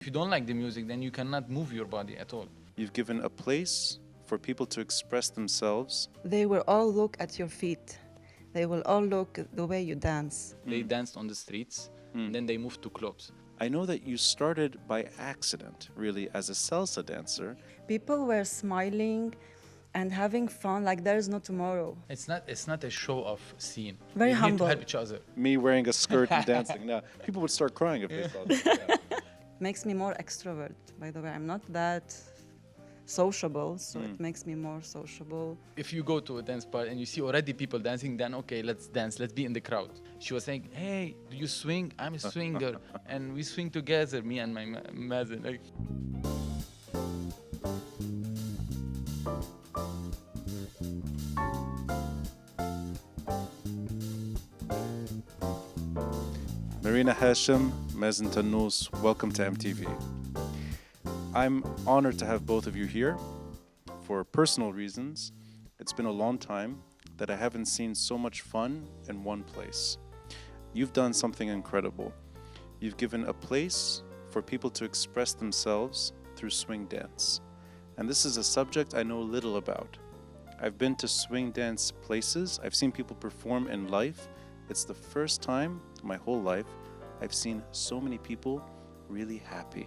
If you don't like the music, then you cannot move your body at all. You've given a place for people to express themselves. They will all look at your feet. They will all look at the way you dance. They danced on the streets, and then they moved to clubs. I know that you started by accident, really, as a salsa dancer. People were smiling and having fun like there is no tomorrow. It's not a show-off scene. Very We humble. need to help each other. Me wearing a skirt and dancing. Now, people would start crying if they saw this. Yeah. Makes me more extrovert, by the way. I'm not that sociable, so it makes me more sociable. If you go to a dance party and you see already people dancing, then okay, let's dance, let's be in the crowd. She was saying, hey, do you swing? I'm a swinger. And we swing together, me and my Mazen. Like, Marina Hashem, Mazen Tannous, welcome to MTV. I'm honored to have both of you here. For personal reasons, it's been a long time that I haven't seen so much fun in one place. You've done something incredible. You've given a place for people to express themselves through swing dance. And this is a subject I know little about. I've been to swing dance places. I've seen people perform in life. It's the first time in my whole life I've seen so many people really happy,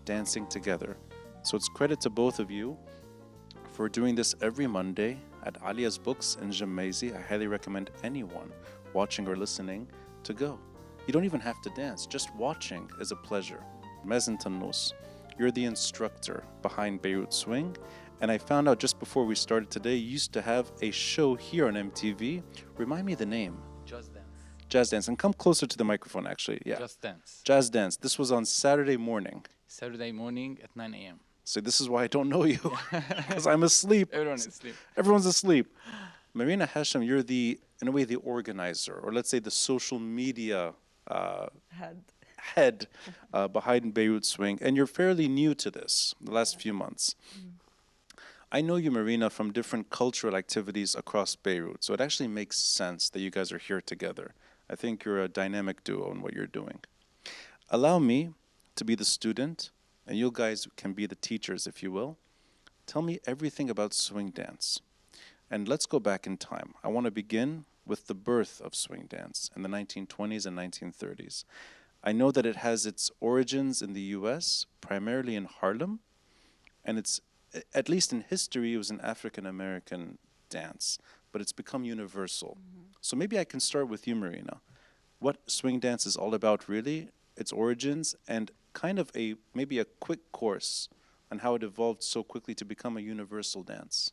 dancing together. So it's credit to both of you for doing this every Monday at Aaliya's Books in Gemmayze. I highly recommend anyone watching or listening to go. You don't even have to dance, just watching is a pleasure. Mazen Tannous, you're the instructor behind Beirut Swing, and I found out just before we started today, you used to have a show here on MTV. Remind me the name. just dance. Jazz Dance. And come closer to the microphone, actually. Yeah. Just dance. Jazz Dance. This was on Saturday morning. Saturday morning at 9 a.m. So this is why I don't know you, because I'm asleep. Everyone is asleep. Everyone's asleep. Marina Hashem, you're in a way, the organizer, or let's say the social media head behind Beirut Swing, and you're fairly new to this the last few months. I know you, Marina, from different cultural activities across Beirut, so it actually makes sense that you guys are here together. I think you're a dynamic duo in what you're doing. Allow me to be the student, and you guys can be the teachers, if you will. Tell me everything about swing dance. And let's go back in time. I want to begin with the birth of swing dance in the 1920s and 1930s. I know that it has its origins in the US, primarily in Harlem, and it's, at least in history, it was an African-American dance, but it's become universal. So maybe I can start with you, Marina. What swing dance is all about, really, its origins, and kind of maybe a quick course on how it evolved so quickly to become a universal dance.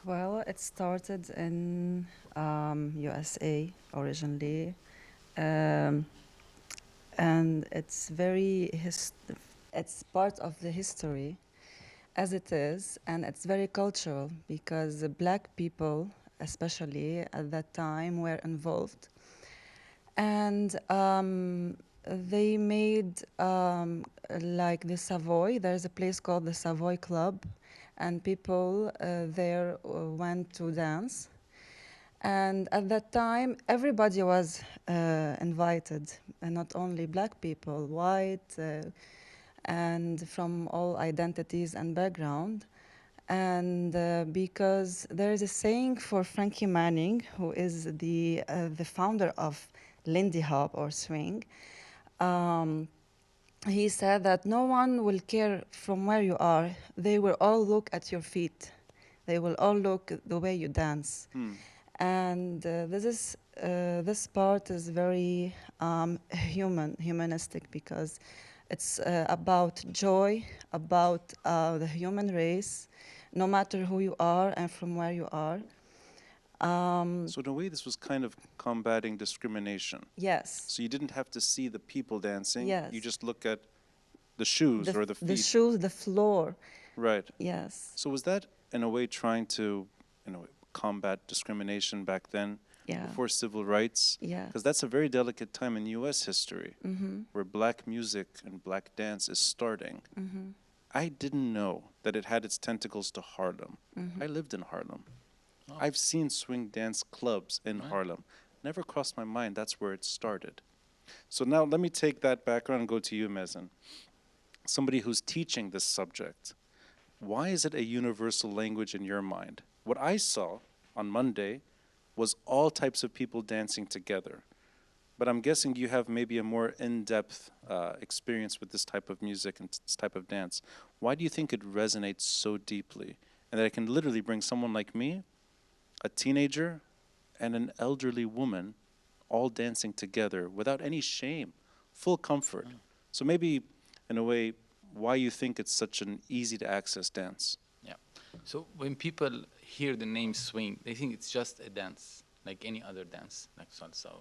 Well, it started in USA originally, and it's it's part of the history as it is, and it's very cultural because the black people, especially at that time, were involved, and they made like the Savoy. There's a place called the Savoy Club, and people there went to dance. And at that time, everybody was invited, and not only black people, white, and from all identities and background. And because there is a saying for Frankie Manning, who is the founder of Lindy Hop or swing, he said that no one will care from where you are. They will all look at your feet. They will all look at the way you dance. And this part is very humanistic, because it's about joy, about the human race, no matter who you are and from where you are. So in a way, this was kind of combating discrimination. Yes. So you didn't have to see the people dancing. Yes. You just look at the shoes or the feet. The shoes, the floor. Right. Yes. So was that, in a way, trying to, combat discrimination back then, Yeah. before civil rights? Yeah. Because that's a very delicate time in U.S. history, where black music and black dance is starting. I didn't know that it had its tentacles to Harlem. I lived in Harlem. Oh. I've seen swing dance clubs in Harlem. Never crossed my mind that's where it started. So now let me take that background and go to you, Mazen. Somebody who's teaching this subject. Why is it a universal language in your mind? What I saw on Monday was all types of people dancing together. But I'm guessing you have maybe a more in-depth experience with this type of music and this type of dance. Why do you think it resonates so deeply? And that it can literally bring someone like me, a teenager, and an elderly woman all dancing together without any shame, full comfort. So maybe, in a way, why you think it's such an easy-to-access dance. Yeah. So when people hear the name swing, they think it's just a dance, like any other dance, like salsa.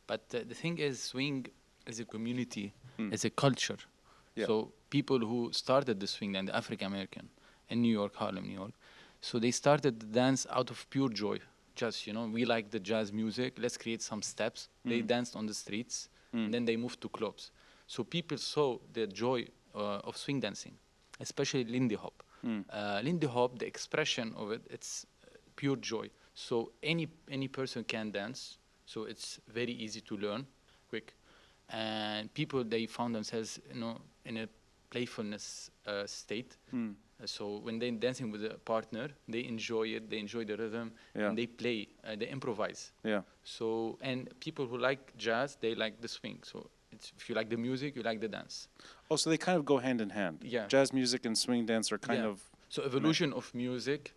But the thing is, swing is a community, it's a culture. Yeah. So people who started the swing, and the African American in New York, Harlem, New York, so they started the dance out of pure joy. Just, we like the jazz music, let's create some steps. They danced on the streets, and then they moved to clubs. So people saw the joy of swing dancing, especially Lindy Hop. Lindy Hop, the expression of it, it's pure joy. So any person can dance. So it's very easy to learn, quick. And people, they found themselves, in a playfulness state. So when they're dancing with a partner, they enjoy it, they enjoy the rhythm, and they play, they improvise. Yeah. So, and people who like jazz, they like the swing. So if you like the music, you like the dance. Oh, so they kind of go hand in hand. Yeah. Jazz music and swing dance are kind of... So evolution of music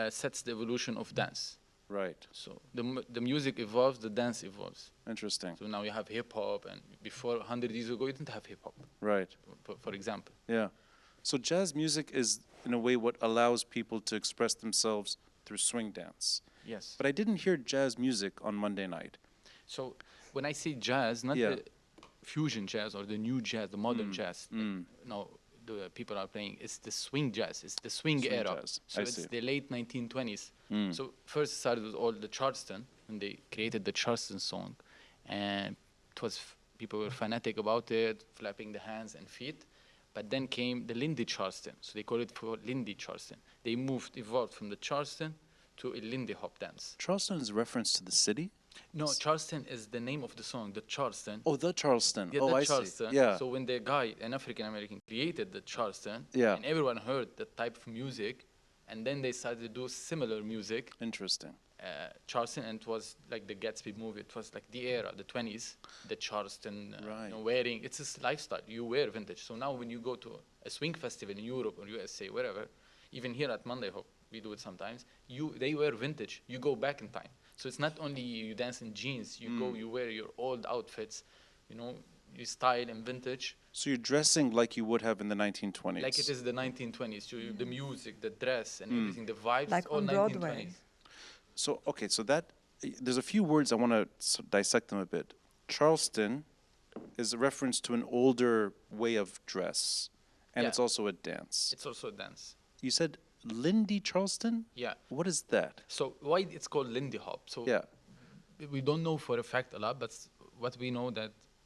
sets the evolution of dance. Right. So the music evolves, the dance evolves. Interesting. So now you have hip hop, and before 100 years ago, you didn't have hip hop. Right. For example. Yeah. So jazz music is, in a way, what allows people to express themselves through swing dance. Yes. But I didn't hear jazz music on Monday night. So when I say jazz, not the fusion jazz or the new jazz, the modern jazz. No, the people are playing. It's the swing jazz. It's the swing era. Jazz. So it's the late 1920s. So first it started with all the Charleston, and they created the Charleston song, and it was people were fanatic about it, flapping the hands and feet. But then came the Lindy Charleston, so they call it for Lindy Charleston. They evolved from the Charleston to a Lindy Hop dance. Charleston is a reference to the city? No, Charleston is the name of the song, the Charleston. Oh, the Charleston. Yeah, oh, the I Charleston. see. Yeah. So when the guy, an African American, created the Charleston, Yeah. and everyone heard that type of music, and then they started to do similar music. Interesting. Charleston, and it was like the Gatsby movie. It was like the era, the 20s, the Charleston, Right. wearing. It's a lifestyle. You wear vintage. So now when you go to a swing festival in Europe or USA, wherever, even here at Monday Hop, we do it sometimes. They wear vintage. You go back in time. So it's not only you dance in jeans. You go, you wear your old outfits. You style in vintage. So you're dressing like you would have in the 1920s. Like it is the 1920s. So the music, the dress, and everything, the vibes, Like all on 1920s. Broadway. So, okay, so there's a few words I want to dissect them a bit. Charleston is a reference to an older way of dress, and Yeah. it's also a dance. It's also a dance. You said Lindy Charleston? Yeah. What is that? So why it's called Lindy Hop? So Yeah. we don't know for a fact a lot, but what we know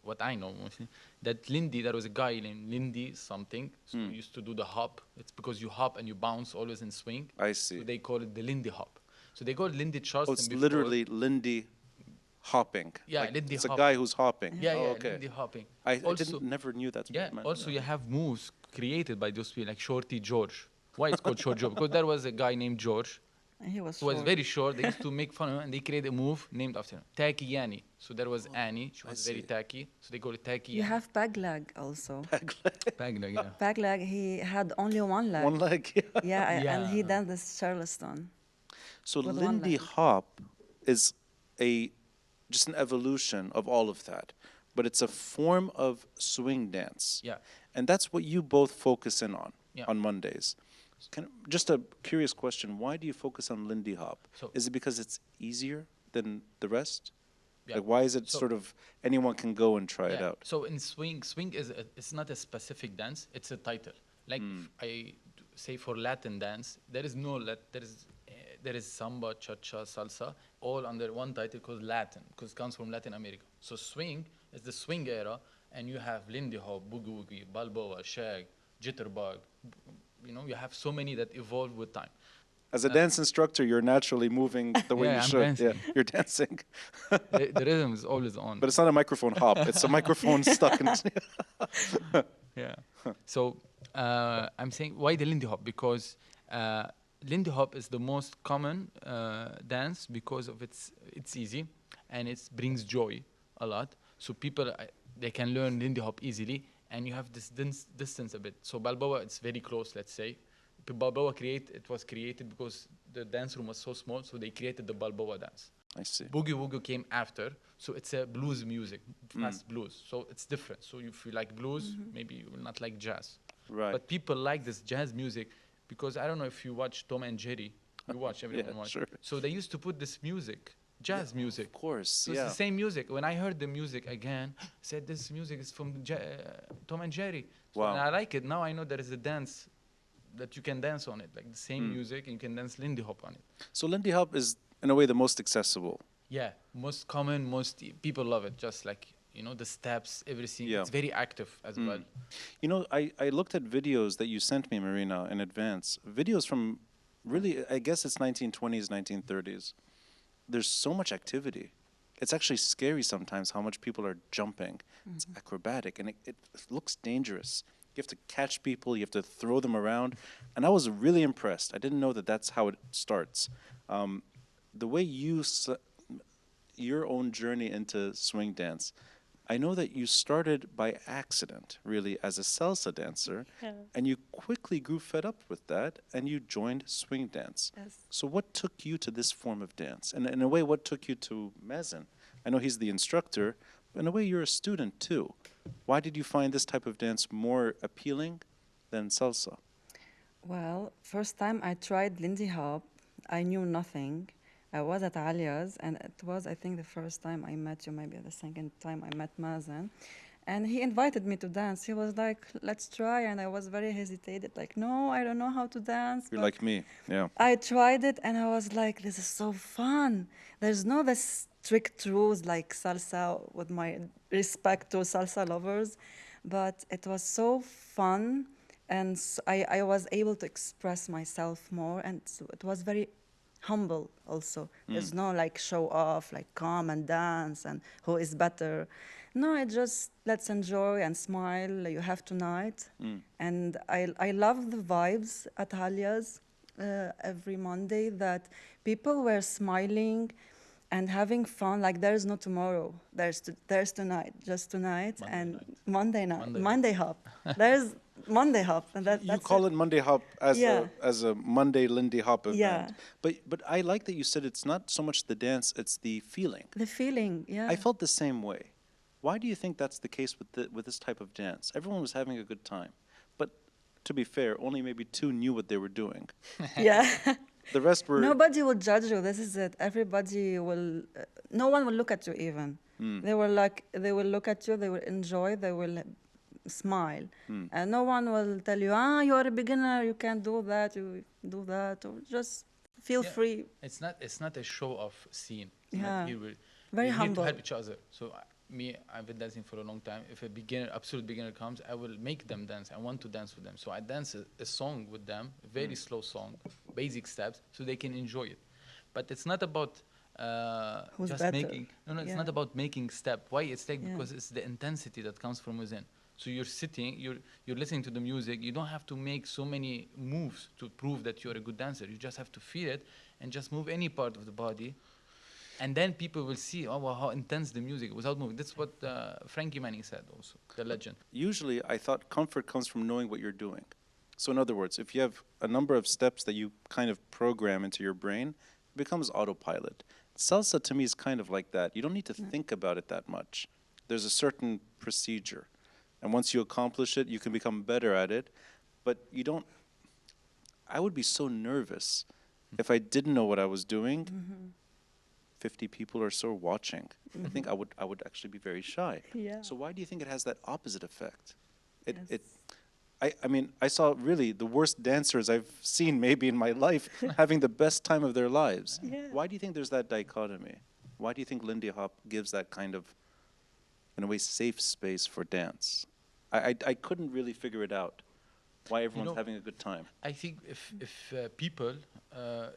what I know mostly, that Lindy, there was a guy named Lindy something, so he used to do the hop. It's because you hop and you bounce always in swing. I see. So they call it the Lindy Hop. So they called Lindy Charleston Oh, it's before. literally Lindy hopping. Yeah, Like, Lindy it's a hop. guy who's hopping. Yeah, oh, yeah, okay. Lindy hopping. I Also- never knew that's what Yeah, it meant. also you have moves created by those people, like Shorty George. Why it's called Short George? Because there was a guy named George He was who was short. very short. They used to make fun of him, and they created a move named after him, Tacky Annie. So there was Annie. She I was very see. tacky. So they call it Tacky You Annie. have peg leg also. Peg, yeah. Peg leg, he had only one leg. One leg. Yeah. Yeah, and he Yeah. done this Charleston. So With one Lindy leg. Hop is just an evolution of all of that, but it's a form of swing dance. Yeah. And that's what you both focus in on Yeah. on Mondays. Just a curious question, why do you focus on Lindy Hop? So- Is it because it's easier than the rest? Yeah. Like, why is it So- sort of anyone can go and try it Yeah. out? So in swing it's not a specific dance; it's a title. Like say for Latin dance, there is no there is samba, cha-cha, salsa, all under one title called Latin, because it comes from Latin America. So swing is the swing era, and you have Lindy Hop, Boogie Woogie, Balboa, Shag, Jitterbug. You have so many that evolve with time. As a dance instructor, you're naturally moving the way Yeah, you I'm should. dancing. Yeah, you're dancing. The rhythm is always on. But it's not a microphone hop. It's a microphone stuck in. Yeah. So I'm saying why the Lindy Hop? Because Lindy Hop is the most common dance because of it's easy and it brings joy a lot. So people they can learn Lindy Hop easily, and you have this distance a bit. So Balboa, it's very close. Let's say Balboa was created because the dance room was so small, so they created the Balboa dance. I see. Boogie Woogie came after, so it's a blues music, fast blues. So it's different. So if you like blues, maybe you will not like jazz. Right. But people like this jazz music because I don't know if you watch Tom and Jerry. You watch, everyone watch. Sure. So they used to put this music, jazz music. Of course. So it's the same music. When I heard the music again, I said this music is from Tom and Jerry. So Wow. and I like it. Now I know there is a dance that you can dance on it, like the same music, and you can dance Lindy Hop on it. So Lindy Hop is, in a way, the most accessible. Yeah, most common, people love it. Just like, the steps, everything. Yeah. It's very active as well. You know, I looked at videos that you sent me, Marina, in advance. Videos from really, I guess it's 1920s, 1930s. There's so much activity. It's actually scary sometimes how much people are jumping. It's acrobatic, and it looks dangerous. You have to catch people, you have to throw them around. And I was really impressed. I didn't know that that's how it starts. The way your own journey into swing dance, I know that you started by accident, really, as a salsa dancer, and you quickly grew fed up with that, and you joined swing dance. Yes. So what took you to this form of dance? And in a way, what took you to Mazen? I know he's the instructor, but in a way, you're a student too. Why did you find this type of dance more appealing than salsa? Well, first time I tried Lindy Hop, I knew nothing. I was at Aaliya's, and it was, I think, the first time I met you, maybe the second time I met Mazen. And he invited me to dance. He was like, let's try. And I was very hesitated, like, no, I don't know how to dance. You're But like me, yeah. I tried it, and I was like, this is so fun. There's no this strict rules like salsa, with my respect to salsa lovers. But it was so fun, and I was able to express myself more, and so it was very humble also. There's no like show off, like come and dance and who is better. No, it just let's enjoy and smile. You have tonight. And I love the vibes at Aaliya's every Monday, that people were smiling and having fun, like there's no tomorrow. There's tonight, just tonight. Monday night. Monday Hop. There's Monday Hop, and that's You call it Monday Hop as Yeah. a Monday Lindy Hop event. Yeah. But I like that you said it's not so much the dance, it's the feeling. the feeling. Yeah. I felt the same way. Why do you think that's the case with this type of dance? Everyone was having a good time. But to be fair, only maybe 2 knew what they were doing. Yeah. The rest were Nobody will judge you. This is it. Everybody will. No one will look at you even. They will look at you. They will enjoy. They will smile, and no one will tell you, you are a beginner. You can't do that. You do that. Or just feel free. It's not a show off scene. Yeah. Here we're Very here humble. to help each other. So I've been dancing for a long time. If a absolute beginner comes, I will make them dance. I want to dance with them. So I dance a song with them, a very slow song, basic steps, so they can enjoy it. But it's not about Who's just better? making. No, it's Yeah. not about making step. Why? It's like Yeah. because it's the intensity that comes from within. So you're sitting, you're listening to the music. You don't have to make so many moves to prove that you're a good dancer. You just have to feel it and just move any part of the body. And then people will see, wow, how intense the music without moving. That's what Frankie Manning said also, the legend. usually I thought comfort comes from knowing what you're doing. So in other words, if you have a number of steps that you kind of program into your brain, it becomes autopilot. Salsa to me is kind of like that. You don't need to think about it that much. There's a certain procedure. And once you accomplish it, you can become better at it. But you don't, I would be so nervous if I didn't know what I was doing. 50 people or so watching. I think I would actually be very shy. Yeah. So why do you think it has that opposite effect? Yes. I mean, I saw really the worst dancers I've seen maybe in my life having the best time of their lives. Yeah. Why do you think there's that dichotomy? Why do you think Lindy Hop gives that kind of, in a way, safe space for dance? I couldn't really figure it out. Why everyone's having a good time? I think if people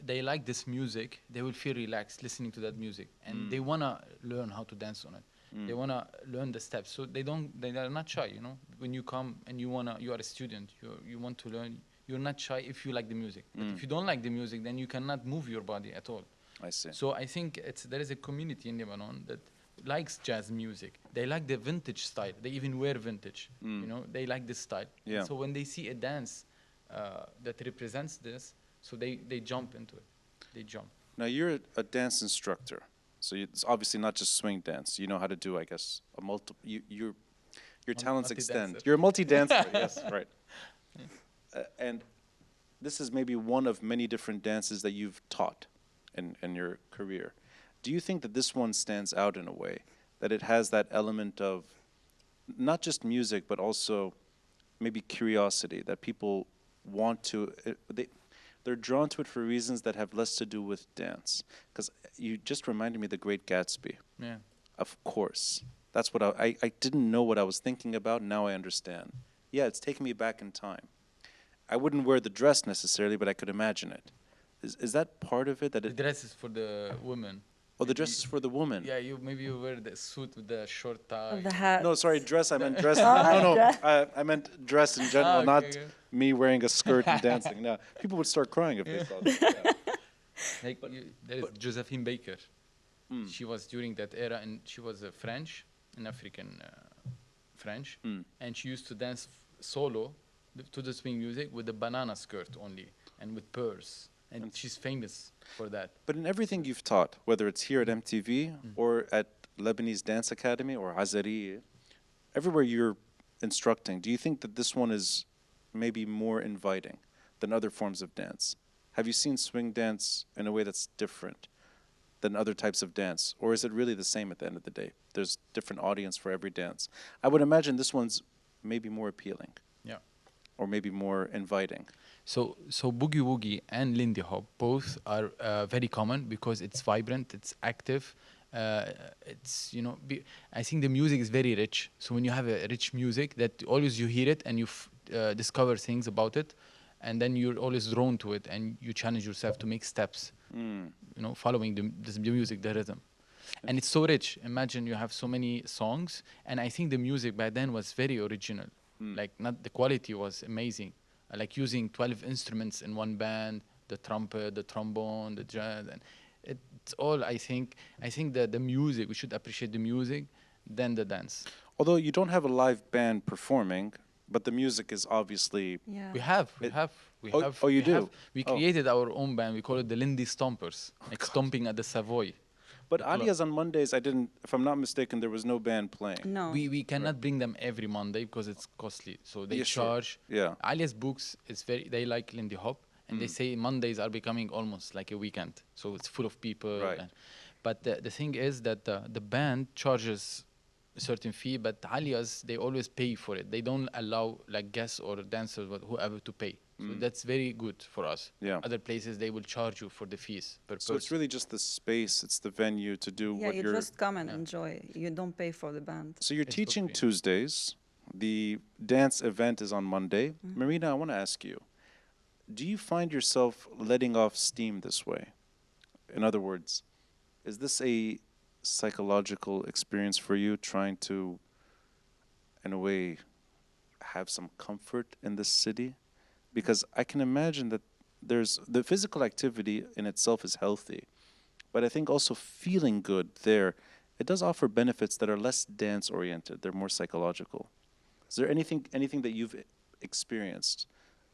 they like this music, they will feel relaxed listening to that music, and they wanna learn how to dance on it. They wanna learn the steps, so they are not shy. You know, when you come and you are a student, you want to learn. You're not shy if you like the music. But if you don't like the music, then you cannot move your body at all. I see. So I think there is a community in Lebanon that likes jazz music. They like the vintage style. They even wear vintage. You know, they like this style. Yeah. So when they see a dance that represents this, so they jump into it. They jump. Now you're a dance instructor, so it's obviously not just swing dance. You know how to do, I guess, a multiple. Your talents extend. multi-dancer. You're a multi-dancer. Yes, right. And this is maybe one of many different dances that you've taught in your career. Do you think that this one stands out in a way, that it has that element of not just music, but also maybe curiosity, that people want to, they're drawn to it for reasons that have less to do with dance? Because you just reminded me of The Great Gatsby. Yeah. Of course. That's what I didn't know what I was thinking about. Now I understand. Yeah, it's taking me back in time. I wouldn't wear the dress necessarily, but I could imagine it. Is that part of it? That The it? dress is for the women. Oh, the dress is for the woman. Yeah, maybe you wear the suit with the short tie. The hat. No, sorry, dress. I meant dress. dress. I meant dress in general, Okay, not okay. me wearing a skirt and dancing. No, people would start crying if they saw that. Yeah. Like there is Josephine Baker. She was during that era, and she was a French, an African French, and she used to dance solo to the swing music with a banana skirt only and with pearls, and she's famous for that. But in everything you've taught, whether it's here at MTV or at Lebanese Dance Academy or Azarieh, everywhere you're instructing, do you think that this one is maybe more inviting than other forms of dance? Have you seen swing dance in a way that's different than other types of dance? Or is it really the same at the end of the day? There's different audience for every dance. I would imagine this one's maybe more appealing. Yeah. Or maybe more inviting. So Boogie Woogie and Lindy Hop both are very common because it's vibrant, it's active. It's, I think the music is very rich. So when you have a rich music, that always you hear it and you discover things about it, and then you're always drawn to it and you challenge yourself to make steps, following the music, the rhythm. And it's so rich. Imagine you have so many songs, and I think the music back then was very original. Like, not the quality was amazing. Like using 12 instruments in one band, the trumpet, the trombone, the jazz, and it's all, I think that the music, we should appreciate the music than the dance. Although you don't have a live band performing, but the music is obviously... Yeah. We have. Oh, you do? We created our own band. We call it the Lindy Stompers, like stomping at the Savoy. But Aaliya's on Mondays, if I'm not mistaken, there was no band playing. No. We cannot bring them every Monday because it's costly. So they Yeah, sure. charge. Yeah. Aaliya's books they like Lindy Hop, and they say Mondays are becoming almost like a weekend. So it's full of people. Right. But the thing is that the band charges a certain fee, but Aaliya's, they always pay for it. They don't allow like guests or dancers or whoever to pay. So that's very good for us. Yeah. Other places, they will charge you for the fees per So it's person. really just the space, it's the venue to do Yeah, what you you're... just come and enjoy. You don't pay for the band. So you're It's for teaching free. Tuesdays. The dance event is on Monday. Marina, I want to ask you, do you find yourself letting off steam this way? In other words, is this a psychological experience for you, trying to, in a way, have some comfort in this city? Because I can imagine that there's the physical activity in itself is healthy, but I think also feeling good there, it does offer benefits that are less dance oriented. They're more psychological. Is there anything that you've experienced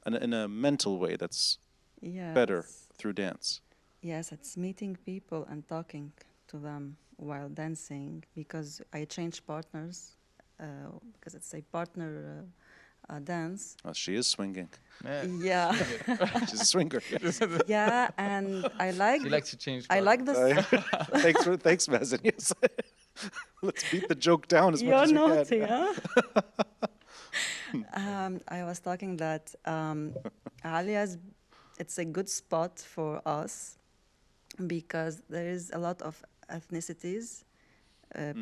in a mental way that's Yes. better through dance? Yes, it's meeting people and talking to them while dancing, because I change partners, because it's a partner dance. Oh, she is swinging. Yeah. She's a swinger. Yes. Yeah, and I like She likes to change. I like this. Thanks, Mazen. Yes. Let's beat the joke down as You're much as we naughty, can. huh? I was talking that Aaliya's, it's a good spot for us because there is a lot of ethnicities,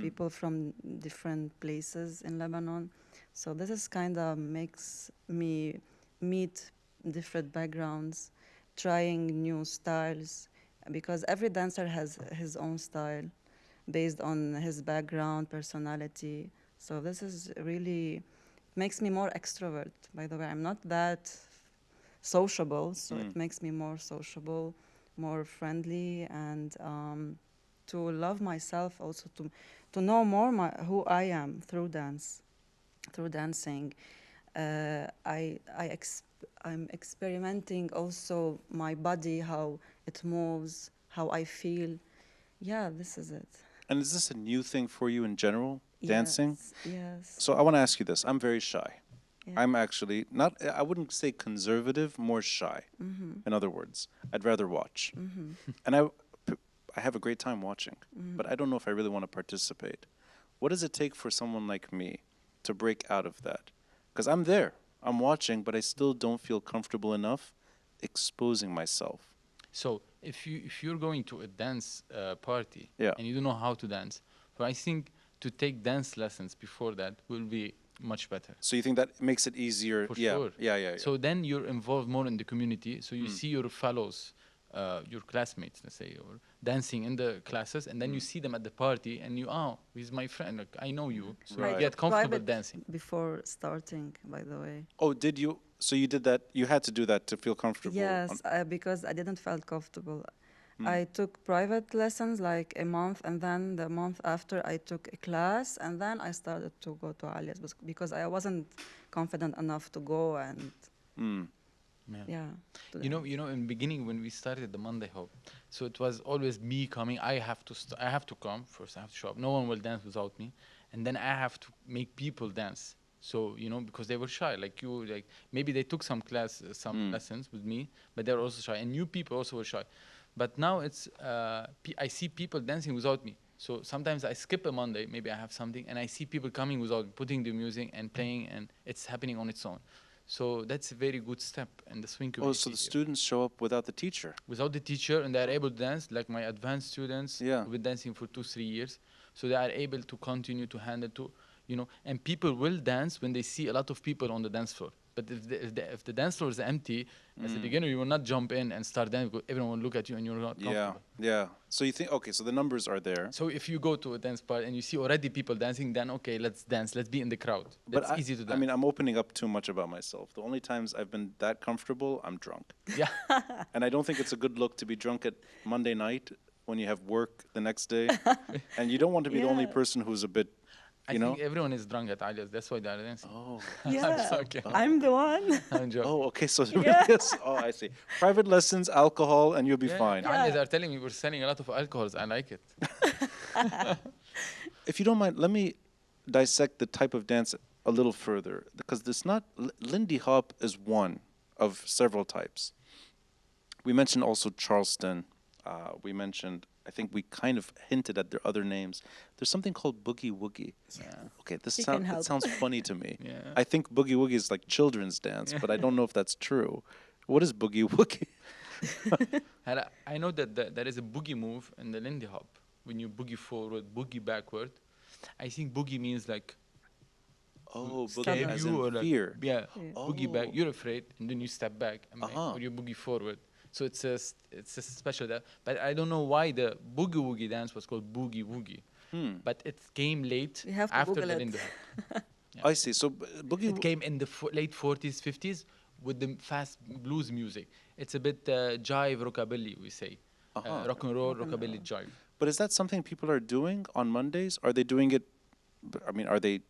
people from different places in Lebanon. So this is kind of makes me meet different backgrounds, trying new styles, because every dancer has his own style based on his background, personality. So this is really makes me more extrovert. By the way, I'm not that sociable, so it makes me more sociable, more friendly, and to love myself, also to know more who I am through dancing. I'm experimenting also my body, how it moves, how I feel. Yeah, this is it. And is this a new thing for you in general, dancing? Yes. So I want to ask you this. I'm very shy. Yeah. I'm actually not, I wouldn't say conservative, more shy. In other words, I'd rather watch. And I have a great time watching, but I don't know if I really want to participate. What does it take for someone like me to break out of that? Because I'm there, I'm watching, but I still don't feel comfortable enough exposing myself. So if you're going to a dance party Yeah. and you don't know how to dance, but I think to take dance lessons before that will be much better. So you think that makes it easier? For Yeah. sure. Yeah. So then you're involved more in the community. So you see your fellows, your classmates, let's say, or dancing in the classes, and then you see them at the party, and he's my friend. Like, I know you. So Right. you get comfortable Private dancing. before starting, by the way. Oh, did you? So you did that? You had to do that to feel comfortable? Yes, because I didn't feel comfortable. I took private lessons like a month, and then the month after I took a class, and then I started to go to Aaliya's because I wasn't confident enough to go and Yeah. to You know, dance. in the beginning when we started the Monday Hop, so it was always me coming. I have to come first. I have to show up. No one will dance without me, and then I have to make people dance. So because they were shy, like you, like maybe they took some lessons with me, but they were also shy, and new people also were shy. But now it's I see people dancing without me. So sometimes I skip a Monday, maybe I have something, and I see people coming without putting the music and playing, and it's happening on its own. So that's a very good step in the swing community. Oh, so the here. students show up without the teacher? Without the teacher, and they're able to dance, like my advanced students who've been dancing for 2-3 years. So they are able to continue to handle and people will dance when they see a lot of people on the dance floor. But if the dance floor is empty, as a beginner, you will not jump in and start dancing because everyone will look at you and you're not comfortable. Yeah. So you think, okay, so the numbers are there. So if you go to a dance party and you see already people dancing, then okay, let's dance. Let's be in the crowd. It's easy to dance. I mean, I'm opening up too much about myself. The only times I've been that comfortable, I'm drunk. Yeah. And I don't think it's a good look to be drunk at Monday night when you have work the next day. And you don't want to be the only person who's a bit, I think everyone is drunk at Aaliya's. That's why they're dancing. Oh. Yeah, Okay. I'm the one. I'm joking. Oh, okay. So yes. Oh, I see. Private lessons, alcohol, and you'll be fine. Aaliya's are telling me we're selling a lot of alcohols. I like it. If you don't mind, let me dissect the type of dance a little further, because there's not. Lindy Hop is one of several types. We mentioned also Charleston. We mentioned. I think we kind of hinted at their other names. There's something called boogie woogie. Yeah. Okay, You can help. it sounds funny to me. Yeah. I think boogie woogie is like children's dance, but I don't know if that's true. What is boogie woogie? I know that there is a boogie move in the Lindy Hop. When you boogie forward, boogie backward. I think boogie means like Oh, Step boogie back. as you or in like, fear. Yeah. Yeah. Boogie back. You're afraid, and then you step back, Uh-huh. or you boogie forward. So it's a special dance. But I don't know why the boogie woogie dance was called boogie woogie. But it came late You have to after Google the it. Lindy Hop. I see. So boogie. It came in the late 40s, 50s with the fast blues music. It's a bit jive rockabilly, we say. Rock and roll, rockabilly, jive. But is that something people are doing on Mondays? Are they doing it? I mean, are they?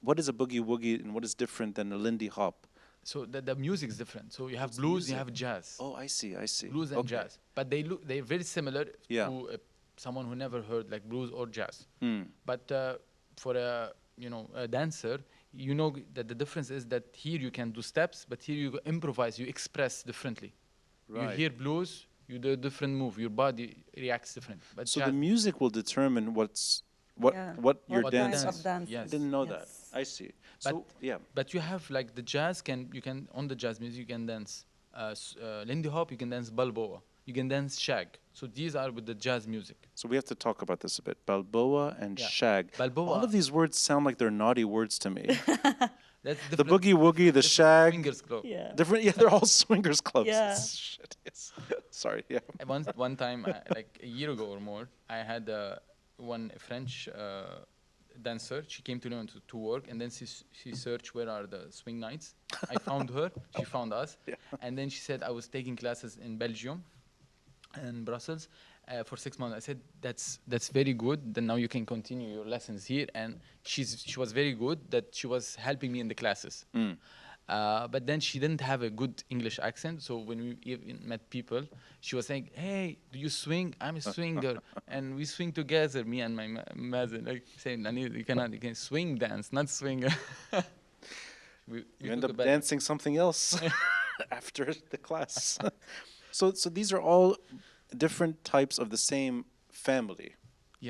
What is a boogie woogie, and what is different than a Lindy Hop? So the music is different. So you have It's blues, you music. have jazz. Oh, I see. Blues and jazz. But they're very similar Yeah. to someone who never heard like blues or jazz. Hmm. But for a dancer, you know that the difference is that here you can do steps, but here you improvise, you express differently. You Right. hear blues, you do a different move, your body reacts different. But So jazz, the music will determine what Yeah. you're What dancing. Kind of dance. Yes. I didn't know Yes. that. I see. But- So yeah. But you have like the jazz you can on the jazz music you can dance Lindy Hop, you can dance Balboa, you can dance shag. So these are with the jazz music. So we have to talk about this a bit. Balboa and Yeah. shag. Balboa. All of these words sound like they're naughty words to me. That's The different- boogie woogie, the different shag. Fingers club. Yeah. Different. Yeah, they're all swingers clubs. Yeah. Shit. Yes. Sorry. Yeah. And one time, like a year ago or more, I had one French dancer. She came to Lebanon to work, and then she searched where are the swing nights. I found her. She found us, Yeah. and then she said I was taking classes in Belgium and Brussels for 6 months. I said that's very good. Then now you can continue your lessons here. And she was very good that she was helping me in the classes. But then she didn't have a good English accent. So when we even met people, she was saying, "Hey, do you swing? I'm a swinger, and we swing together." Me and my Mazen, like saying, "You can swing dance, not swing." You end up dancing something else after the class. So these are all different types of the same family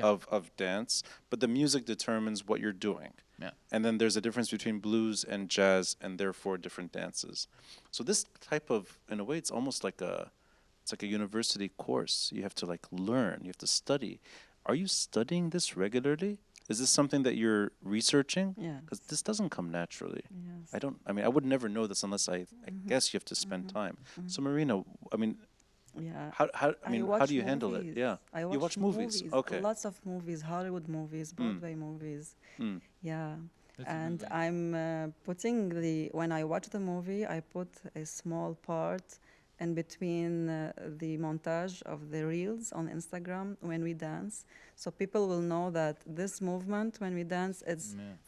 of dance, but the music determines what you're doing. Yeah. And then there's a difference between blues and jazz, and therefore different dances. So this type of, in a way, it's almost like it's like a university course. You have to like learn, you have to study. Are you studying this regularly? Is this something that you're researching? Yeah. Because this doesn't come naturally. Yes. I would never know this unless I guess you have to spend time. So Marina, I mean, Yeah. how do you handle it? movies. Yeah. I You watch movies. Okay. Lots of movies, Hollywood movies, Broadway movies. Mm. Yeah. That's a good And way. I'm putting when I watch the movie, I put a small part in between the montage of the reels on Instagram when we dance. So people will know that this movement when we dance is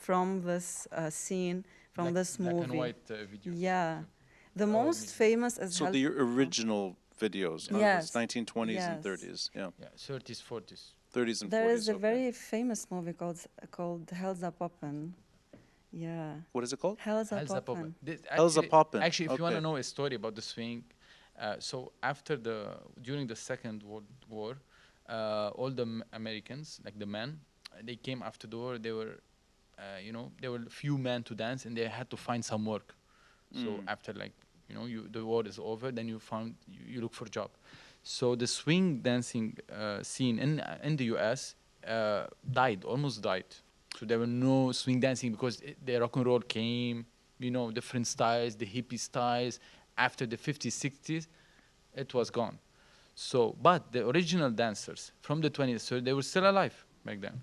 from this scene, from this movie. Black and white videos. Yeah. The Oh, most amazing. famous is So the original videos of Yes. the 1920s and Yes. 30s. Yeah. Yeah, 30s, 40s. 30s and There 40s. is a okay. very famous movie called Hellzapoppin. Yeah. What is it called? Hellzapoppin. Hellzapoppin, Actually, if you want to okay. know a story about the swing, so during the Second World War, all the Americans, like the men, they came after the war. They were, there were few men to dance, and they had to find some work. So after the war is over, then you look for a job. So the swing dancing scene in the U.S. Almost died. So there were no swing dancing because the rock and roll came, different styles, the hippie styles. After the 50s, 60s, it was gone. So, but the original dancers from the 20th century, they were still alive back then.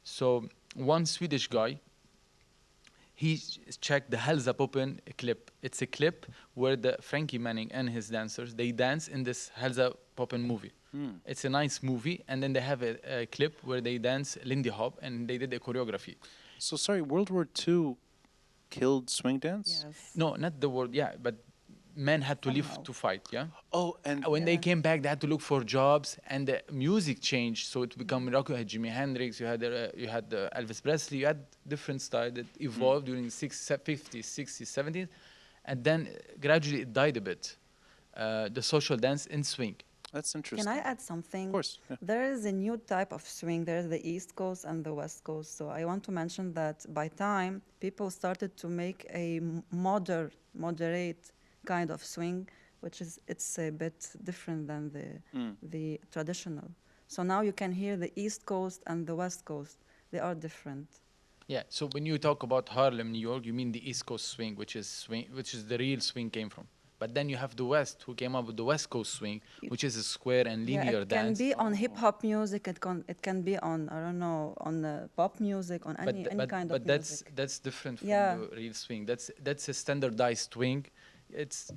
So one Swedish guy, he checked the Hellzapoppin clip. It's a clip where the Frankie Manning and his dancers, they dance in this Hellzapoppin movie. It's a nice movie, and then they have a clip where they dance Lindy Hop, and they did a choreography. So sorry, World War II killed swing dance? Yes. No, not the world, but men had to leave Somehow. to fight, yeah? Oh, and When they came back, they had to look for jobs, and the music changed. So it became rock. You had Jimi Hendrix, you had Elvis Presley, you had different styles that evolved during the 50s, 60s, 70s, and then gradually it died a bit. The social dance in swing. that's interesting. Can I add something? Of course. Yeah. There is a new type of swing. There is the East Coast and the West Coast. So I want to mention that by time, people started to make a moderate kind of swing, it's a bit different than the traditional. So now you can hear the East Coast and the West Coast. They are different. Yeah. So when you talk about Harlem, New York, you mean the East Coast swing, which is the real swing came from. But then you have the West, who came up with the West Coast swing, which is a square and linear it dance. can be on hip hop music. It can be on on pop music, on any kind of music. But that's different from Yeah. the real swing. That's a standardized swing.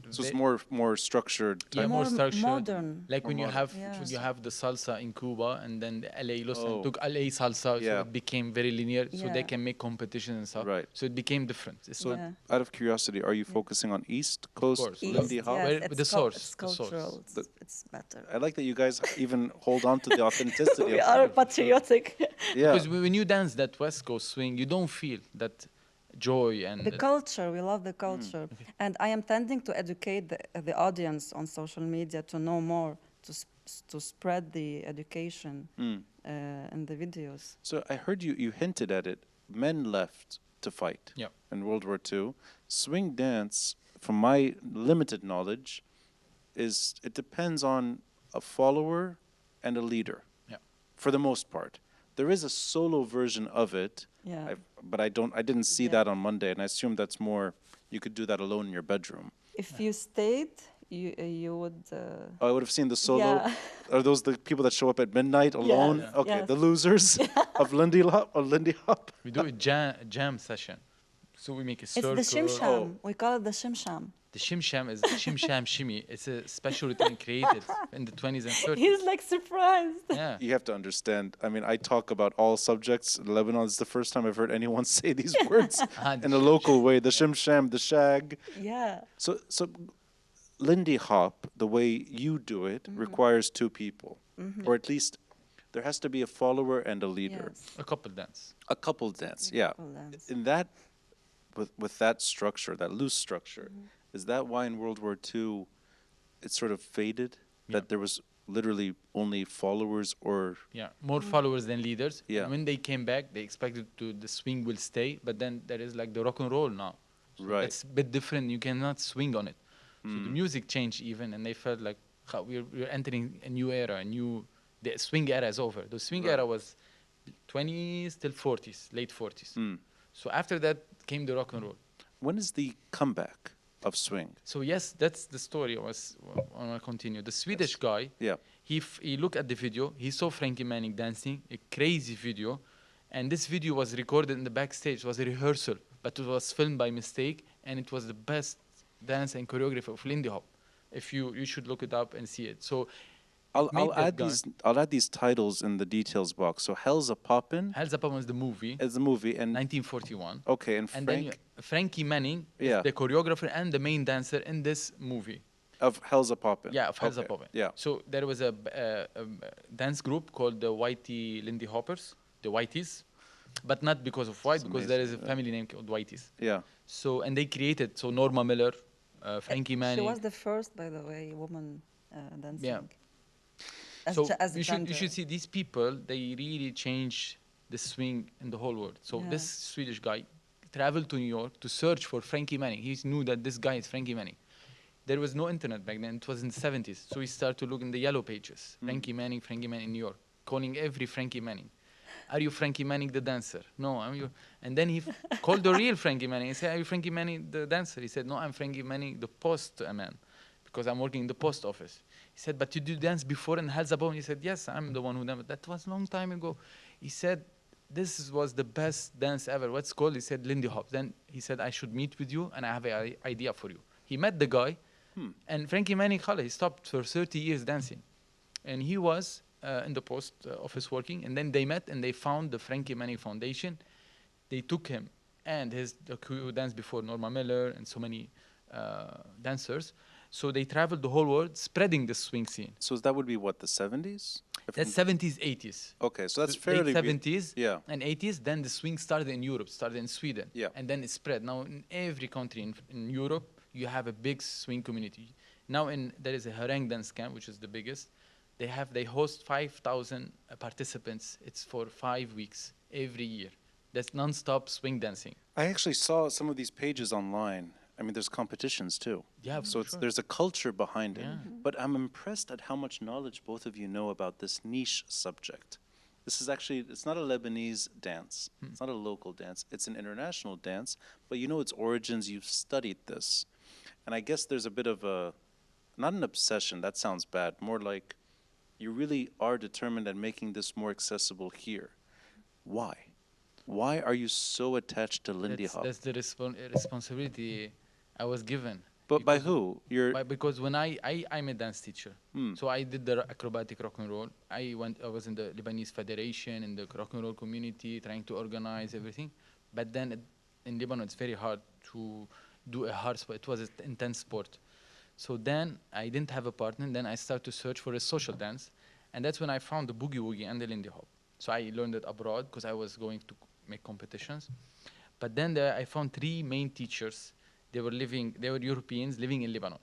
So it's more structured. Yeah, type more of- structured. modern. Like when you modern. have Yeah. when you have the salsa in Cuba, and then the LA Oh. took LA salsa, Yeah. so it became very linear, so they Yeah. can make competition and stuff. Right. So it became different. So Yeah. out of curiosity, are you focusing on East Coast, course. Lindy East, Hop? yes, Where- it's with the source, It's the source. cultural. The- It's better. I like that you guys even hold on to the authenticity We of are it. patriotic. Yeah. Because when you dance that West Coast swing, you don't feel that joy and The culture, we love the culture. And I am tending to educate the audience on social media to know more, to spread the education in the videos. So I heard you hinted at it. Men left to fight Yeah. in World War II. Swing dance, from my limited knowledge, it depends on a follower and a leader. Yeah. For the most part, there is a solo version of it. Yeah. But I didn't see Yeah. that on Monday, and I assume that's more, You could do that alone in your bedroom. If you stayed, you would. Oh, I would have seen the solo. Yeah. Are those the people that show up at midnight alone? Yes, Okay, yes. the losers of Lindy Hop or Lindy Hop. We do a jam session. So we make a It's circle. the shim sham. Oh. We call it the shim sham. The shim is shim shimmy. It's a special routine created in the 20s and 30s. He's like surprised. Yeah. You have to understand. I mean, I talk about all subjects in Lebanon. It's the first time I've heard anyone say these words in a local way. The shim, the shag. Yeah. So Lindy Hop, the way you do it, requires two people, or at least there has to be a follower and a leader. Yes. A couple dance. A couple dance, yeah. Couple dance. In that, with that structure, that loose structure, is that why in World War II it sort of faded? Yeah. That there was literally only followers or Yeah, more followers than leaders. Yeah. When they came back, they expected the swing will stay, but then there is like the rock and roll now. So Right. It's a bit different. You cannot swing on it. So the music changed even, and they felt like we're entering a new era, the swing era is over. The swing era was 20s till 40s, late 40s. So after that came the rock and roll. when is the comeback of swing? So yes, that's the story. I want to continue. The Swedish guy, Yeah. he looked at the video. He saw Frankie Manning dancing, a crazy video, and this video was recorded in the backstage. It was a rehearsal, but it was filmed by mistake, and it was the best dance and choreography of Lindy Hop. If you should look it up and see it. So I'll add these titles in the details box. So Hellzapoppin Hellzapoppin was the movie, is the movie, and 1941. okay, and And then Frankie Manning Yeah. is the choreographer and the main dancer in this movie. of Hellzapoppin. Yeah, of Okay, Hellzapoppin. Yeah. So there was a dance group called the Whitey Lindy Hoppers, the Whiteys, but not because of white, That's because there is a amazing, family name called Whiteys. Yeah. So and they created Norma Miller, Frankie She Manning. was the first, by the way, woman dancing. Yeah. As, So as a you should dancer. see these people. They really change the swing in the whole world. So Yeah. this Swedish guy traveled to New York to search for Frankie Manning. He knew that this guy is Frankie Manning. There was no internet back then. It was in the 70s. So he started to look in the yellow pages. Frankie Manning in New York. Calling every Frankie Manning. Are you Frankie Manning the dancer? No, I'm you. And then he called the real Frankie Manning. He said, are you Frankie Manning the dancer? He said, no, I'm Frankie Manning the postman, because I'm working in the post office. He said, but you did dance before in Hellzapoppin? He said, yes, I'm the one who done it. That was a long time ago. He said, this was the best dance ever. What's called? He said, Lindy Hop. Then he said, I should meet with you, and I have an idea for you. He met the guy, and Frankie Manning, he stopped for 30 years dancing. And he was in the post office working, and then they met, and they found the Frankie Manning Foundation. They took him and who danced before, Norma Miller, and so many dancers. So they traveled the whole world, spreading the swing scene. So that would be what, the 70s? That's 70s, 80s. Okay, so that's Late fairly 70s yeah. and 80s. Then the swing started in Europe, started in Sweden. Yeah. And then it spread. Now in every country in Europe, you have a big swing community. Now there is a Hareng dance camp, which is the biggest. They host 5,000 participants. It's for 5 weeks every year. That's non-stop swing dancing. I actually saw some of these pages online. I mean, there's competitions too. Yeah, So sure. there's a culture behind it. Yeah. But I'm impressed at how much knowledge both of you know about this niche subject. This is actually, it's not a Lebanese dance. It's not a local dance. It's an international dance. But you know its origins. You've studied this. And I guess there's a bit of not an obsession, that sounds bad, more like you really are determined at making this more accessible here. Why? Why are you so attached to Lindy Hop? That's the responsibility I was given. But by Because- who? Because when I'm a dance teacher, so I did the acrobatic rock and roll. I was in the Lebanese Federation, in the rock and roll community, trying to organize everything. But then in Lebanon, it's very hard to do a hard sport. It was an intense sport. So then I didn't have a partner. And then I started to search for a social dance, and that's when I found the boogie woogie and the Lindy Hop. So I learned it abroad because I was going to make competitions. But then I found 3 main teachers. They were Europeans living in Lebanon.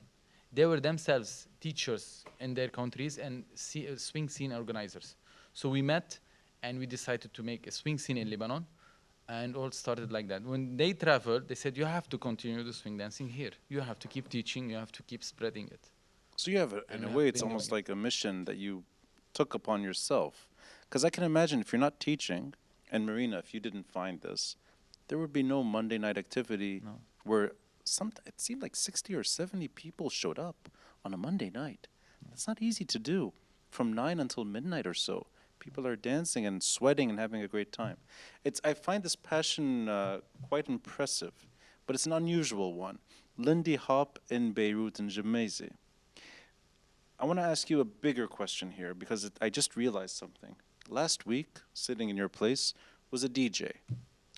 They were themselves teachers in their countries and swing scene organizers. So we met and we decided to make a swing scene in Lebanon, and all started like that. When they traveled, they said, you have to continue the swing dancing here. You have to keep teaching, you have to keep spreading it. So you have, in a way, it's almost like a mission that you took upon yourself. Because I can imagine if you're not teaching, and Marina, if you didn't find this, there would be no Monday night activity where it seemed like 60 or 70 people showed up on a Monday night. That's not easy to do. From 9 until midnight or so, people are dancing and sweating and having a great time. I find this passion quite impressive, but it's an unusual one. Lindy Hop in Beirut and Gemmayze. I want to ask you a bigger question here because I just realized something. Last week, sitting in your place, was a DJ.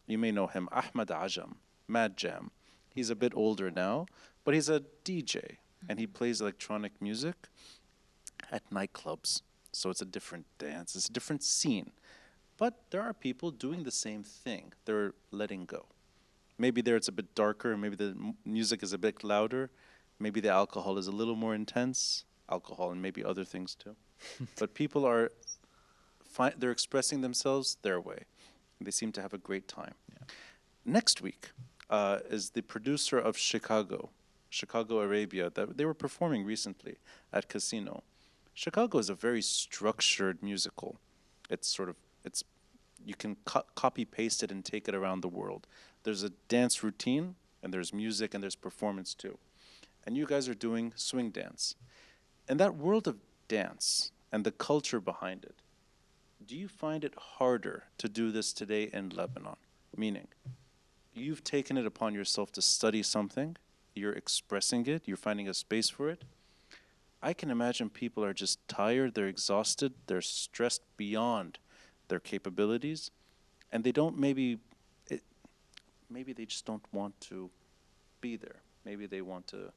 You may know him, Ahmed Ajam, Mad Jam. He's a bit older now, but he's a DJ, and he plays electronic music at nightclubs. So it's a different dance, it's a different scene. But there are people doing the same thing. They're letting go. Maybe there it's a bit darker, maybe the music is a bit louder, maybe the alcohol is a little more intense, alcohol and maybe other things too. But people are, they're expressing themselves their way. They seem to have a great time. Yeah. Next week is the producer of Chicago, Arabia, that they were performing recently at Casino. Chicago is a very structured musical. You can copy paste it and take it around the world. There's a dance routine, and there's music, and there's performance too. And you guys are doing swing dance. In that world of dance and the culture behind it, do you find it harder to do this today in Lebanon? Meaning, you've taken it upon yourself to study something, you're expressing it, you're finding a space for it. I can imagine people are just tired, they're exhausted, they're stressed beyond their capabilities, and they don't maybe they just don't want to be there. Maybe they want to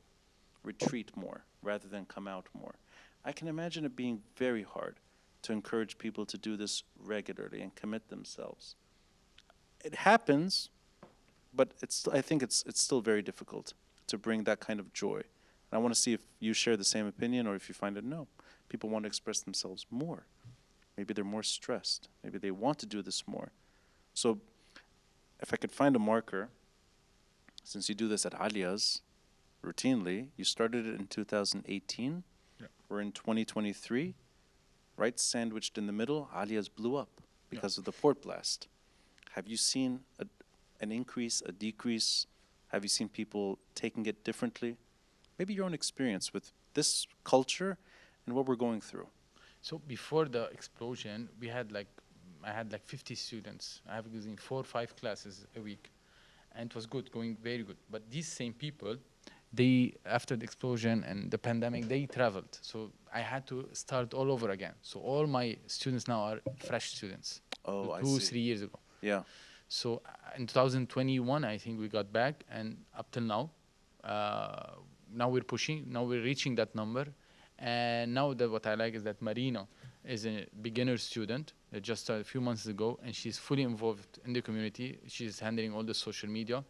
retreat more rather than come out more. I can imagine it being very hard to encourage people to do this regularly and commit themselves. It happens, but I think it's still very difficult to bring that kind of joy. And I want to see if you share the same opinion or if you find it no. People want to express themselves more. Maybe they're more stressed. Maybe they want to do this more. So if I could find a marker, since you do this at Aaliya's routinely, you started it in 2018. Yeah. We're in 2023. Right sandwiched in the middle, Aaliya's blew up because of the port blast. Have you seen an increase, a decrease? Have you seen people taking it differently? Maybe your own experience with this culture and what we're going through. So before the explosion, I had 50 students. I was using 4 or 5 classes a week, and it was good, going very good. But these same people, after the explosion and the pandemic, they traveled. So I had to start all over again. So all my students now are fresh students. Oh, I see. 2 or 3 years ago. Yeah. So in 2021, I think we got back, and up till now, now we're pushing. Now we're reaching that number. And now what I like is that Marina is a beginner student that just started a few months ago, and she's fully involved in the community. She's handling all the social media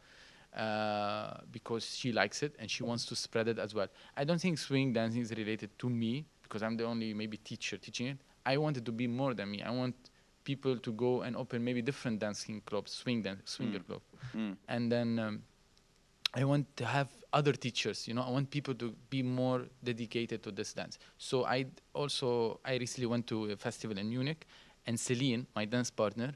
because she likes it and she wants to spread it as well. I don't think swing dancing is related to me because I'm the only maybe teacher teaching it. I want it to be more than me. I want people to go and open maybe different dancing clubs, swinger club. And then I want to have other teachers, I want people to be more dedicated to this dance. So I recently went to a festival in Munich, and Celine, my dance partner,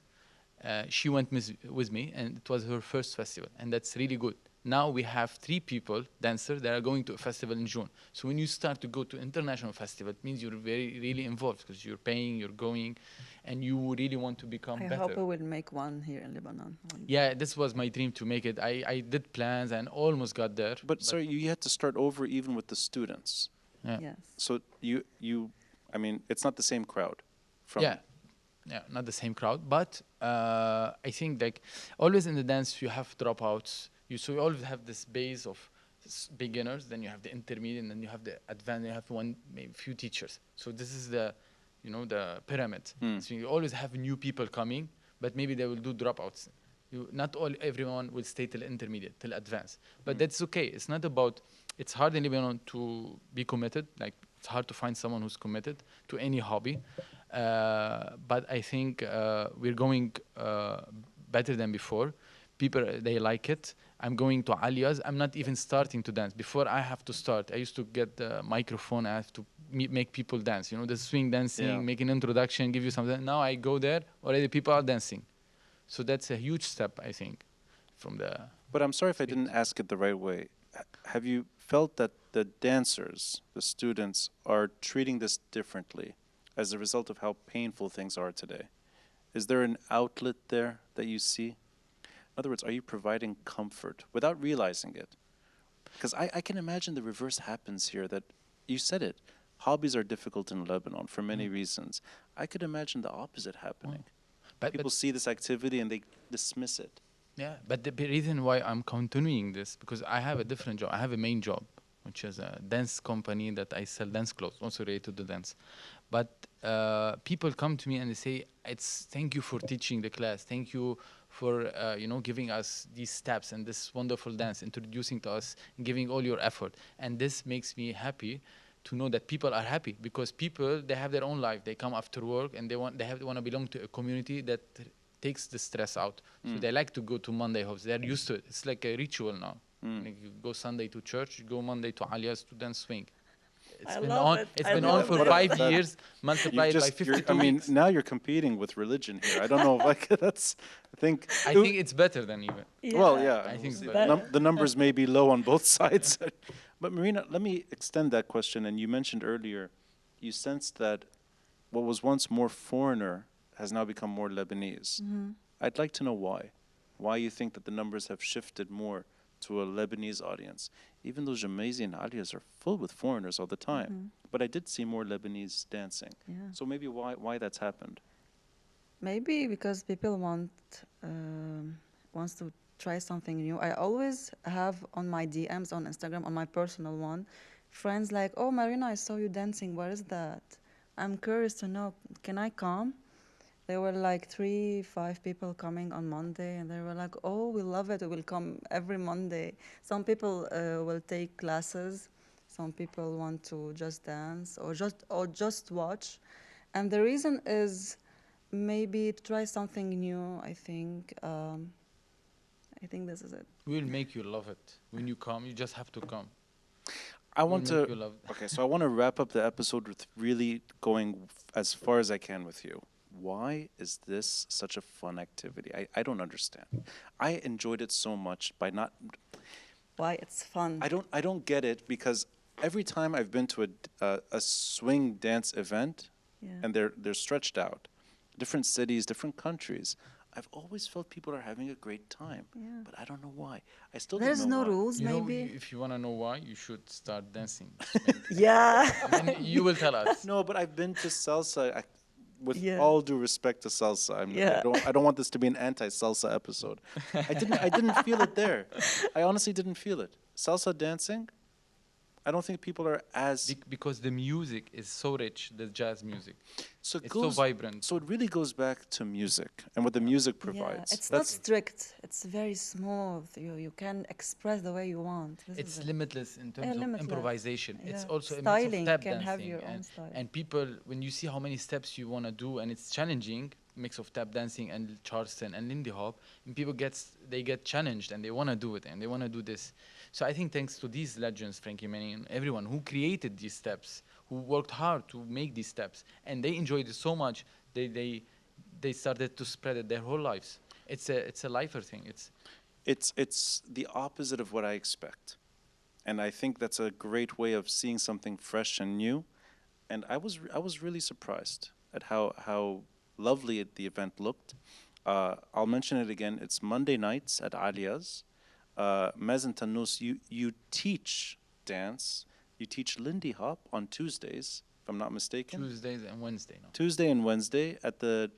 she went with me, and it was her first festival, and that's really good. Now we have 3 people, dancers, that are going to a festival in June. So when you start to go to international festival, it means you're really involved because you're paying, you're going, and you really want to become better. I hope we will make one here in Lebanon. Yeah, this was my dream to make it. I did plans and almost got there. But sorry, you had to start over even with the students. Yeah. Yes. So I mean, it's not the same crowd. Yeah, not the same crowd. But I think always in the dance you have dropouts. So you always have this base of beginners, then you have the intermediate, and then you have the advanced. You have maybe few teachers. So this is the pyramid. So you always have new people coming, but maybe they will do dropouts. Not everyone will stay till intermediate, till advanced. But that's okay. It's not about. It's hard in Lebanon to be committed. It's hard to find someone who's committed to any hobby. But I think we're going better than before. People, they like it. I'm going to Aaliya's. I'm not even starting to dance. Before I have to start, I used to get the microphone. I have to make people dance. The swing dancing, make an introduction, give you something. Now I go there, already people are dancing. So that's a huge step, I think, from the... But I'm sorry if I didn't ask it the right way. have you felt that the dancers, the students, are treating this differently as a result of how painful things are today? Is there an outlet there that you see? In other words, are you providing comfort without realizing it? Because I can imagine the reverse happens here, that you said it. Hobbies are difficult in Lebanon for many reasons. I could imagine the opposite happening. People see this activity and they dismiss it. Yeah, but the reason why I'm continuing this, because I have a different job. I have a main job, which is a dance company that I sell dance clothes, also related to dance. But people come to me and they say, "It's thank you for teaching the class. Thank you for giving us these steps and this wonderful dance, introducing to us, giving all your effort." And this makes me happy to know that people are happy, because people, they have their own life. They come after work and they want to belong to a community that takes the stress out. So they like to go to Monday hops. They're used to it. It's like a ritual now. Like you go Sunday to church, you go Monday to Aaliya's to dance swing. It's been on for 5 years, multiplied by 52 I mean, weeks. now you're competing with religion here. I don't know if I think It's better than even. well, yeah. I think it's The numbers may be low on both sides. But Marina, let me extend that question. And you mentioned earlier, you sensed that what was once more foreigner has now become more Lebanese. I'd like to know why. Why you think that the numbers have shifted more to a Lebanese audience, even though Gemmayze and Aaliyas are full with foreigners all the time. But I did see more Lebanese dancing. Yeah. So maybe why that's happened. Maybe because people wants to try something new. I always have on my DMs on Instagram, on my personal one, friends like, "Oh, Marina, I saw you dancing. What is that? I'm curious to know. Can I come?" There were like 3-5 people coming on Monday, and they were like, "Oh, we love it. We will come every Monday." Some people will take classes. Some people want to just dance or just watch. And the reason is maybe to try something new, I think. I think this is it. We'll make you love it. When you come, you just have to come. I want We'll make to you love it. okay, so I want to wrap up the episode with really going as far as I can with you. Why is this such a fun activity? I don't understand. I enjoyed it so much by not. Why it's fun. I don't get it, because every time I've been to a swing dance event, Yeah. and they're stretched out, different cities, different countries, I've always felt people are having a great time. Yeah. But I don't know why. I still There's don't know no why. rules, You know, maybe. if you want to know why, you should start dancing. Yeah. And you will tell us. No, but I've been to salsa. With Yeah. all due respect to salsa, Yeah. I don't want this to be an anti-salsa episode. I didn't feel it there. I honestly didn't feel it. Salsa dancing, I don't think people are as Because the music is so rich, the jazz music. so it It's so goes vibrant. So it really goes back to music and what the music Yeah, provides. it's not strict. It's very smooth. You can express the way you want. This It's is it. limitless in terms of limitless. improvisation. It's Yeah. also a mix Styling, of tap can have dancing. your own style. And people, when you see how many steps you want to do, and it's challenging, mix of tap dancing and Charleston and Lindy Hop, and people they get challenged and they want to do it and they want to do this. So I think thanks to these legends, Frankie Manning and everyone who created these steps, who worked hard to make these steps, and they enjoyed it so much, they started to spread it their whole lives. It's a lifer thing. It's the opposite of what I expect. And I think that's a great way of seeing something fresh and new. And I was really surprised at how lovely the event looked. I'll mention it again. It's Monday nights at Aaliya's. Mazen Tannous, you teach dance. You teach Lindy Hop on Tuesdays, if I'm not mistaken. Tuesdays and Wednesday now. Tuesday and Wednesday at the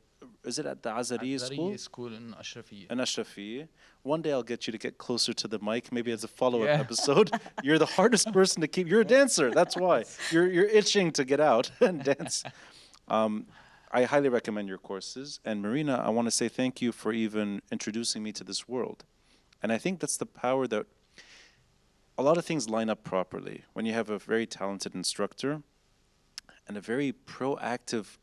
Azarieh school? Azarieh school in Achrafieh. In Achrafieh. One day I'll get you to get closer to the mic, maybe as a follow-up Yeah. episode. You're the hardest person to keep. You're a dancer, that's why. You're itching to get out and dance. I highly recommend your courses. And Marina, I want to say thank you for even introducing me to this world. And I think that's the power that a lot of things line up properly when you have a very talented instructor and a very proactive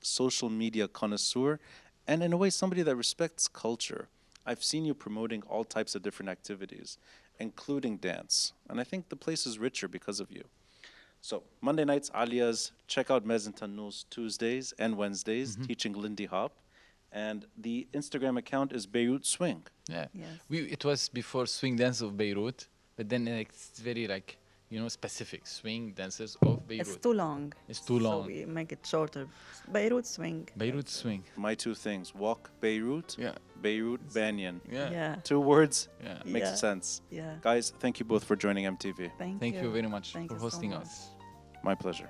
social media connoisseur, and in a way somebody that respects culture. I've seen you promoting all types of different activities, including dance. And I think the place is richer because of you. So Monday nights, Aaliya's. Check out Mazen Tannous Tuesdays and Wednesdays, teaching Lindy Hop. And the Instagram account is Beirut Swing. Yeah. Yes. It was before Swing Dance of Beirut. but then it's very like, you know, specific swing dances of Beirut. It's too long. It's too long. So we make it shorter. Beirut Swing. Beirut Swing. My two things: walk Beirut, Yeah. Beirut Banyan. Yeah. Yeah. 2 words Yeah. makes Yeah. sense. Yeah. Guys, thank you both for joining MTV. Thank you. Thank you very much Thank for you so hosting much. us. My pleasure.